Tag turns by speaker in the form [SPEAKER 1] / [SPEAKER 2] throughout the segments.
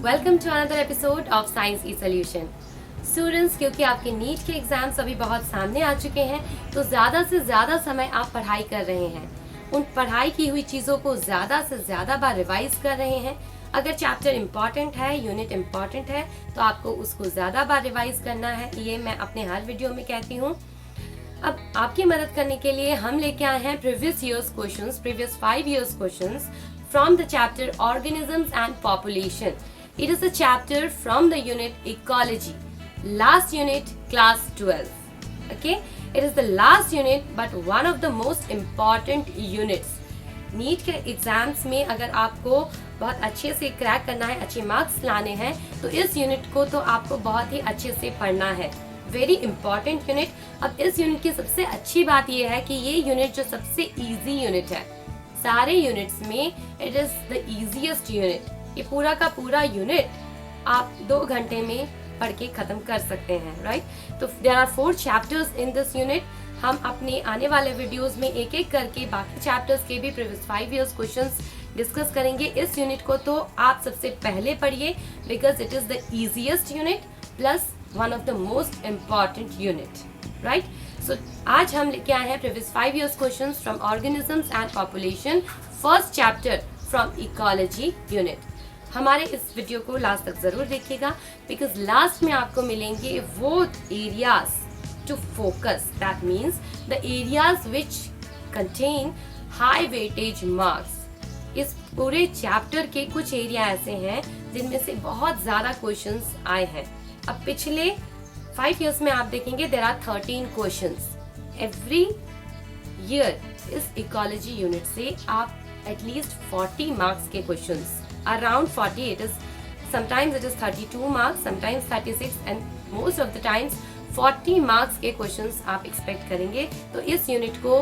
[SPEAKER 1] Welcome to another episode of science E solution. Students, क्योंकि आपके NEET के exams अभी बहुत सामने आ चुके हैं तो ज़्यादा से ज़्यादा समय आप पढ़ाई कर रहे हैं। उन पढ़ाई की हुई चीज़ों को ज़्यादा से ज़्यादा बार रिवाइज कर रहे हैं। अगर चैप्टर इम्पॉर्टेंट है, यूनिट इम्पॉर्टेंट है तो आपको उसको ज़्यादा बार रिवाइज करना है। ये मैं अपने हर वीडियो में कहती हूँ। अब आपकी मदद करने के लिए हम लेके आए हैं previous 5 years questions from the chapter Organisms and Population. It is a chapter from the unit Ecology. Last unit, class 12. Okay? It is the last unit but one of the most important units. NEET के exams में अगर आपको बहुत अच्छे से crack करना है, अच्छे मार्क्स लाने हैं तो इस यूनिट को तो आपको बहुत ही अच्छे से पढ़ना है। Very important unit. अब इस यूनिट की सबसे अच्छी बात यह है कि ये यूनिट जो सबसे इजी यूनिट है सारे यूनिट्स में, it is the easiest unit. ये पूरा का पूरा यूनिट आप 2 घंटे में पढ़ के खत्म कर सकते हैं, राइट? तो there are 4 chapters in this unit. हम अपने आने वाले वीडियोस में एक एक करके बाकी चैप्टर्स के भी प्रीवियस 5 years क्वेश्चंस डिस्कस करेंगे। इस यूनिट को तो आप सबसे पहले पढ़िए because it is the easiest unit plus one of the most important unit, right? So, आज हम लेके आए हैं previous 5 years questions from organisms and population, first chapter from ecology unit. हमारे इस वीडियो को लास्ट तक जरूर देखिएगा बिकॉज लास्ट में आपको मिलेंगे वो areas to focus, that means the areas which contain high weightage marks. इस पूरे चैप्टर के कुछ एरिया ऐसे हैं जिनमें से बहुत ज्यादा क्वेश्चंस आए हैं। अब पिछले 5 years में आप देखेंगे there are 13 questions every year. इस इकोलॉजी यूनिट से आप एटलीस्ट 40 मार्क्स के questions, around 40, it is sometimes it is 32 marks, sometimes 36 and most of the times 40 marks के क्वेश्चंस आप एक्सपेक्ट करेंगे। तो इस यूनिट को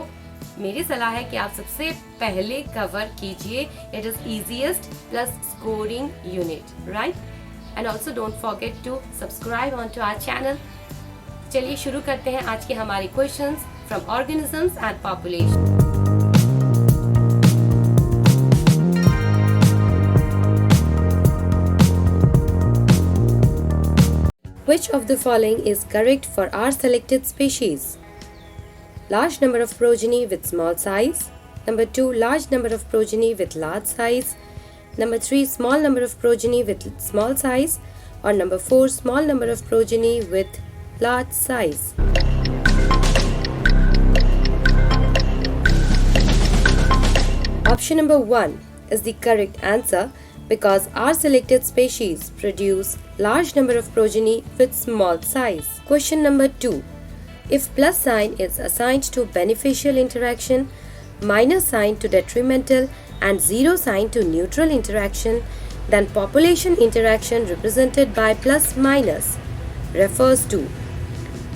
[SPEAKER 1] मेरी सलाह है कि आप सबसे पहले कवर कीजिए। It is easiest plus scoring unit, right? And also don't forget to subscribe onto our channel. चलिए शुरू करते हैं आज के हमारे questions from organisms and population. Which of the following is correct for our selected species? Large number of progeny with small size. Number 2, large number of progeny with large size. Number 3, small number of progeny with small size. Or number 4, small number of progeny with large size. Option number 1 is the correct answer because our selected species produce large number of progeny with small size. Question number 2. If plus sign is assigned to beneficial interaction, minus sign to detrimental and 0 sign to neutral interaction, then population interaction represented by plus minus refers to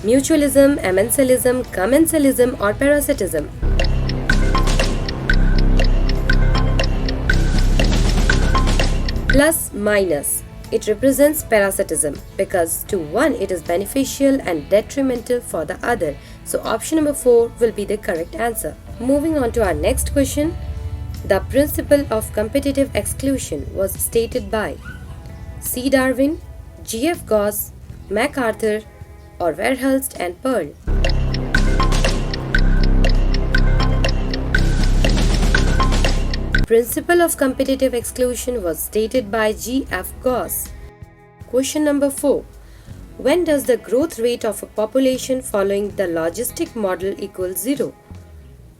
[SPEAKER 1] mutualism, amensalism, commensalism or parasitism. Plus minus, it represents parasitism because to one it is beneficial and detrimental for the other. So option number 4 will be the correct answer. Moving on to our next question. The principle of competitive exclusion was stated by C. Darwin, G. F. Gauss, MacArthur, or Verhulst and Pearl. Principle of competitive exclusion was stated by G. F. Gauss. Question number 4. When does the growth rate of a population following the logistic model equal 0?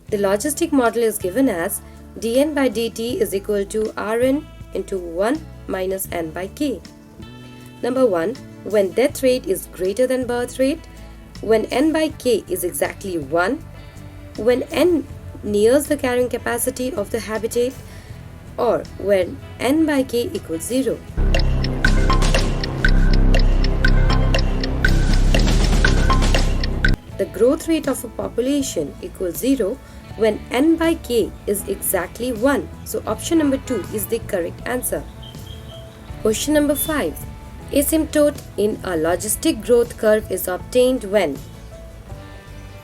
[SPEAKER 1] The logistic model is given as dn by dt is equal to rn into 1 minus n by k. Number 1, when death rate is greater than birth rate, when n by k is exactly 1, when n nears the carrying capacity of the habitat, or when n by k equals 0. The growth rate of a population equals 0 when n by k is exactly 1. So option number 2 is the correct answer. Question number 5. Asymptote in a logistic growth curve is obtained when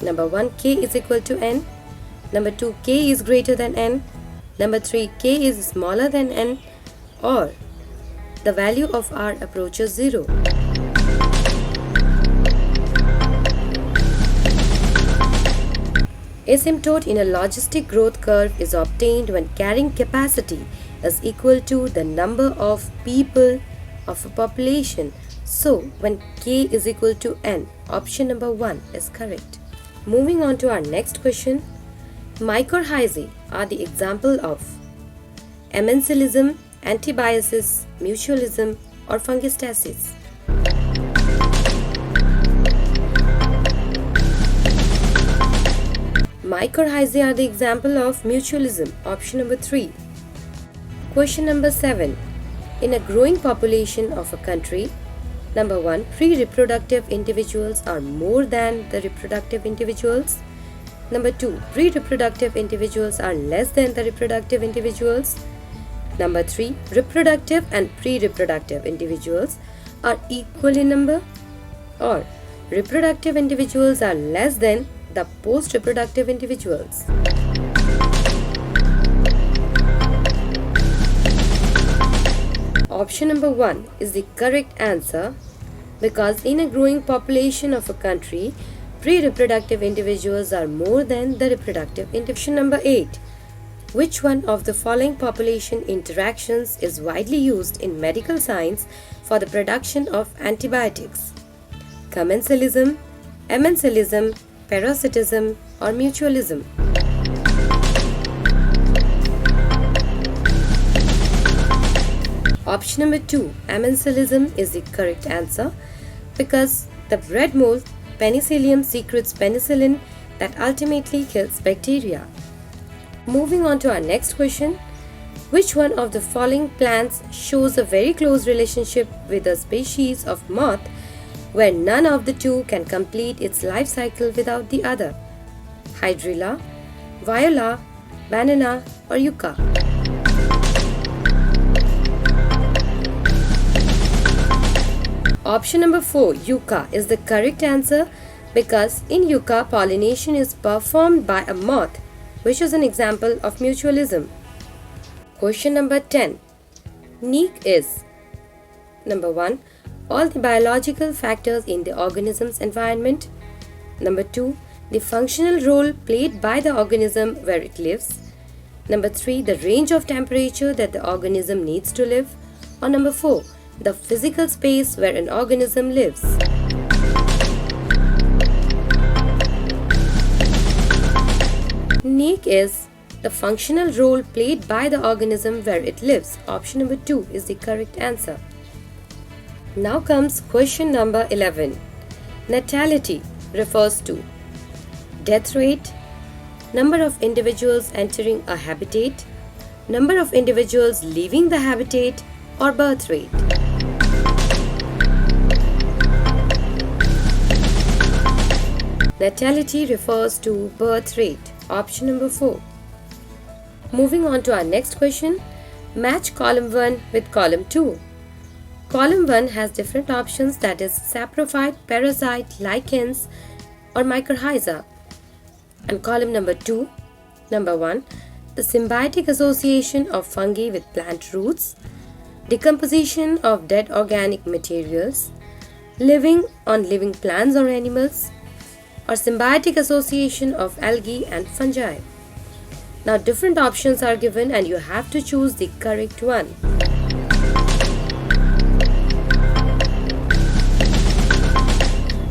[SPEAKER 1] number 1, k is equal to n. Number 2, k is greater than n. Number 3, k is smaller than n. Or the value of R approaches 0. Asymptote in a logistic growth curve is obtained when carrying capacity is equal to the number of people of a population. So, when K is equal to N, option number 1 is correct. Moving on to our next question. Mycorrhizae are the example of amensalism, antibiosis, mutualism, or fungistasis. Mycorrhizae are the example of mutualism, option number 3. Question number 7. In a growing population of a country, number 1, pre-reproductive individuals are more than the reproductive individuals. Number 2, pre-reproductive individuals are less than the reproductive individuals. Number 3, reproductive and pre-reproductive individuals are equal in number, or reproductive individuals are less than the post-reproductive individuals. Option number 1 is the correct answer, because in a growing population of a country, pre-reproductive individuals are more than the reproductive individuals. Option number 8. Which one of the following population interactions is widely used in medical science for the production of antibiotics? Commensalism, amensalism, parasitism, or mutualism? Option number 2, amensalism is the correct answer, because the bread mold Penicillium secretes penicillin that ultimately kills bacteria. Moving on to our next question. Which one of the following plants shows a very close relationship with a species of moth where none of the two can complete its life cycle without the other? Hydrilla, viola, banana, or yucca? Option number 4, yucca, is the correct answer, because in yucca pollination is performed by a moth, which is an example of mutualism. Question number 10. NEEC is number 1, all the biological factors in the organism's environment. Number 2, the functional role played by the organism where it lives. Number 3, the range of temperature that the organism needs to live. Or number 4, the physical space where an organism lives. NEEC is the functional role played by the organism where it lives. Option number 2 is the correct answer. Now comes question number 11. Natality refers to death rate, number of individuals entering a habitat, number of individuals leaving the habitat, or birth rate. Natality refers to birth rate. Option number 4. Moving on to our next question. Match column 1 with column 2. Column 1 has different options, that is saprophyte, parasite, lichens, or mycorrhiza. And column number 2, number 1, the symbiotic association of fungi with plant roots, decomposition of dead organic materials, living on living plants or animals, or symbiotic association of algae and fungi. Now different options are given and you have to choose the correct one.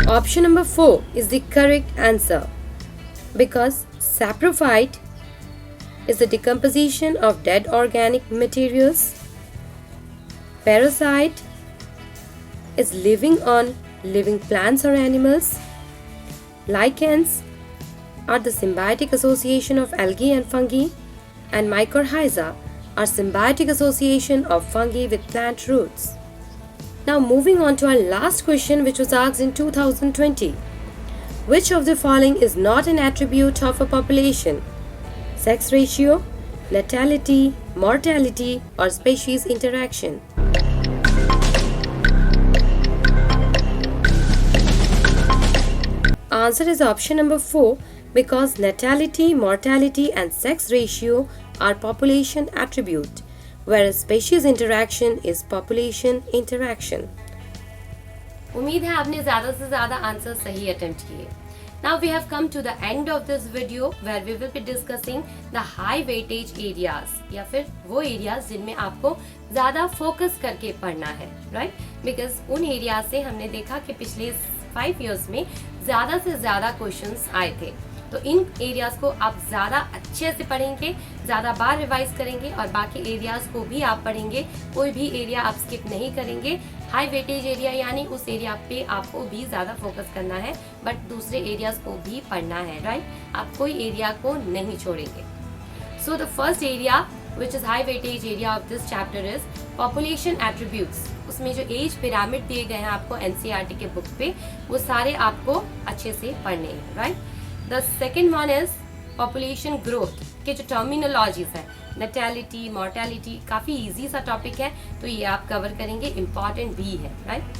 [SPEAKER 1] Option number 4 is the correct answer, because saprophyte is the decomposition of dead organic materials, parasite is living on living plants or animals, lichens are the symbiotic association of algae and fungi, and mycorrhiza are symbiotic association of fungi with plant roots. Now moving on to our last question, which was asked in 2020. Which of the following is not an attribute of a population? Sex ratio, natality, mortality, or species interaction? Answer is option number 4, because natality, mortality, and sex ratio are population attribute, whereas species interaction is population interaction. उम्मीद है आपने ज़्यादा से ज़्यादा answer सही attempt किए. Now we have come to the end of this video where we will be discussing the high weightage areas या फिर वो areas जिनमें आपको ज़्यादा फोकस करके पढ़ना है, right? Because उन areas से हमने देखा कि पिछले 5 years में ज़्यादा से ज़्यादा क्वेश्चंस आए थे. तो इन एरियाज को आप ज़्यादा अच्छे से पढ़ेंगे, ज़्यादा बार रिवाइज करेंगे और बाकी एरियाज को भी आप पढ़ेंगे. कोई भी एरिया आप स्किप नहीं करेंगे. हाई वेटेज एरिया यानी उस एरिया पे आपको भी ज़्यादा फोकस करना है, बट दूसरे एरियाज को भी पढ़ना है, राइट? आप कोई एरिया को नहीं छोड़ेंगे. So the first area which is high weightage area of this chapter is population attributes. उसमें जो एज पिरामिड दिए गए हैं आपको एनसीईआरटी के बुक पे, वो सारे आपको अच्छे से पढ़ने हैं, right? The second one is population growth के जो टर्मिनोलॉजीज है, नेटैलिटी, मॉर्टेलिटी, काफ़ी इजी सा टॉपिक है, तो ये आप कवर करेंगे, इम्पॉर्टेंट भी है, right?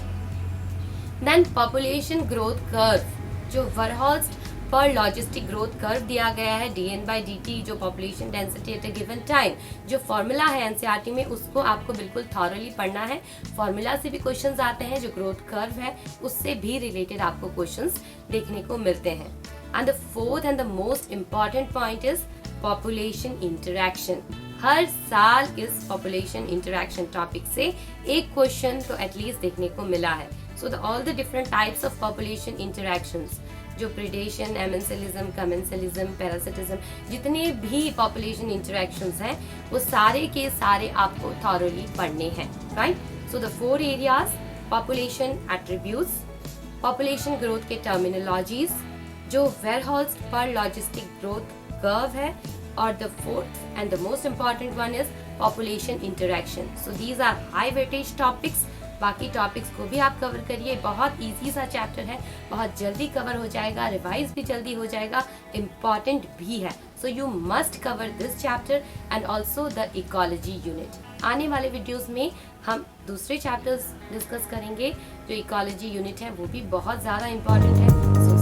[SPEAKER 1] Then population growth curve, जो वरहॉल्स्ट पर लॉजिस्टिक ग्रोथ कर्व दिया गया है, dn/dt, जो population density at a given time, जो फॉर्मूला है एनसीईआरटी में, उसको आपको बिल्कुल थॉरली पढ़ना है. फॉर्मूला से भी क्वेश्चंस आते हैं, जो ग्रोथ कर्व है उससे भी रिलेटेड आपको क्वेश्चंस देखने को मिलते हैं. And the fourth and the most important point is population interaction. हर साल इस पॉपुलेशन इंटरैक्शन टॉपिक से एक क्वेश्चन तो एटलीस्ट देखने को मिला है. So the all the different types of population interactions, जो प्रिडेशन, एमेंसिलिज्म, कमेंसिलिज्म, पैरासिटिज्म, जितने भी पॉपुलेशन इंटरैक्शंस हैं, वो सारे के सारे आपको थॉरली पढ़ने हैं, right? So the 4 areas, population attributes, population growth के टर्मिनोलॉजीज, जो वेयरहाउस पर लॉजिस्टिक ग्रोथ कर्व है, और the fourth and the most important one is population interaction. So these are high weightage topics. बाकी टॉपिक्स को भी आप कवर करिए. बहुत इजी सा चैप्टर है, बहुत जल्दी कवर हो जाएगा, रिवाइज भी जल्दी हो जाएगा, इम्पॉर्टेंट भी है. So you must cover this chapter and also the ecology unit. आने वाले वीडियोस में हम दूसरे चैप्टर्स डिस्कस करेंगे. जो इकोलॉजी यूनिट है वो भी बहुत ज़्यादा इम्पॉर्टेंट है.